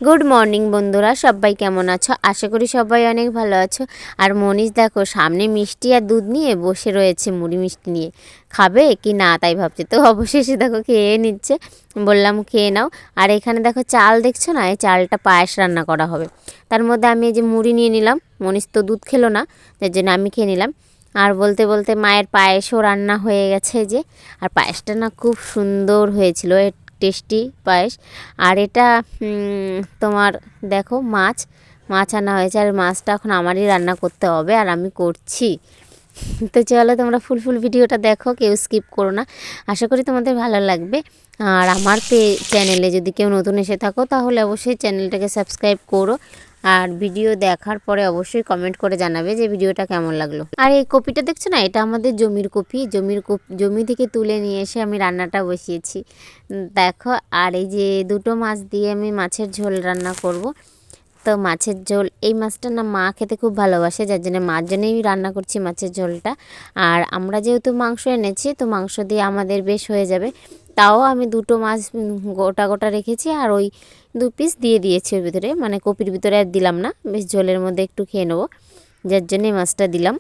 Good morning বন্ধুরা, সবাই কেমন আছো? আশা করি সবাই অনেক ভালো আছো। আর মনীষ দেখো সামনে মিষ্টি আর দুধ নিয়ে বসে রয়েছে, মুড়ি মিষ্টি নিয়ে। খাবে কি না তাই ভাবছে, তো অবশেষে দেখো খেয়ে নিচ্ছে। বললাম খেয়ে নাও। আর এখানে দেখো চাল দেখছো না, এই চালটা পায়েস রান্না করা হবে। তার মধ্যে আমি এই যে মুড়ি নিয়ে নিলাম, মনীষ তো দুধ খেলো না, যার জন্য আমি খেয়ে নিলাম। আর বলতে বলতে মায়ের পায়েসও রান্না হয়ে গেছে যে। আর পায়েসটা না খুব সুন্দর হয়েছিল, টেস্টি পায়েস। আর এটা তোমার দেখো মাছ মাছ আনা হয়েছে, আর মাছটা এখন আমারই রান্না করতে হবে, আর আমি করছি। তো চলো তোমরা ফুল ভিডিওটা দেখো, কেউ স্কিপ করো না। আশা করি তোমাদের ভালো লাগবে। আর আমার চ্যানেলে যদি কেউ নতুন এসে থাকো তাহলে অবশ্যই চ্যানেলটাকে সাবস্ক্রাইব করো। আর ভিডিও দেখার পরে অবশ্যই কমেন্ট করে জানাবে যে ভিডিওটা কেমন লাগলো। আর এই কপিটা দেখছো না, এটা আমাদের জমির কপি। জমি থেকে তুলে নিয়ে এসে আমি রান্নাটা বসিয়েছি দেখো। আর এই যে দুটো মাছ দিয়ে আমি মাছের ঝোল রান্না করব। তো মাছের ঝোল, এই মাছটা না মা খেতে খুব ভালোবাসে, যার জন্য মার জন্যই রান্না করছি মাছের ঝোলটা। আর আমরা যেহেতু মাংস এনেছি, তো মাংস দিয়ে আমাদের বেশ হয়ে যাবে। তাও আমি দুটো মাছ গোটা গোটা রেখেছি, আর ওই 2 পিস দিয়ে দিয়েছি ওর ভিতরে, মানে কপির ভিতরে আর দিলাম না, বেশ ঝোলের মধ্যে একটু খেয়ে নেবো, যার জন্যই মাছটা দিলাম।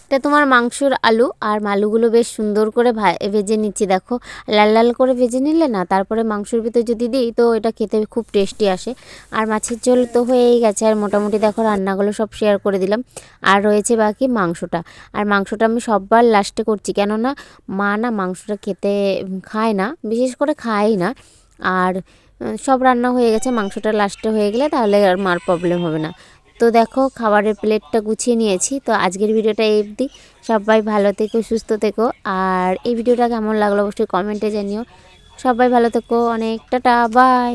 এটা তোমার মাংসর আলু, আর আলুগুলো বেশ সুন্দর করে ভেজে নিচ্ছি দেখো। লাল লাল করে ভেজে নিলে না, তারপরে মাংসর ভিতরে যদি দিই তো এটা খেতে খুব টেস্টি আসে। আর মাছের ঝোল তো হয়েই গেছে, আর মোটামুটি দেখো রান্নাগুলো সব শেয়ার করে দিলাম। আর রয়েছে বাকি মাংসটা। আর মাংসটা আমি সববার লাস্টে করছি, কেননা মা না মাংসটা খেতে খায় না, বিশেষ করে খায় না। আর সব রান্না হয়ে গেছে, মাংসটা লাস্টে হয়ে গেলে তাহলে আর মার প্রবলেম হবে না। তো দেখো খাবারের প্লেটটা গুছিয়ে নিয়েছি। তো আজকের ভিডিওটা এই অবধি। সবাই ভালো থেকো, সুস্থ থেকো। আর এই ভিডিওটা কেমন লাগলো অবশ্যই কমেন্টে জানিও। সবাই ভালো থেকো, অনেক টাটা, বাই।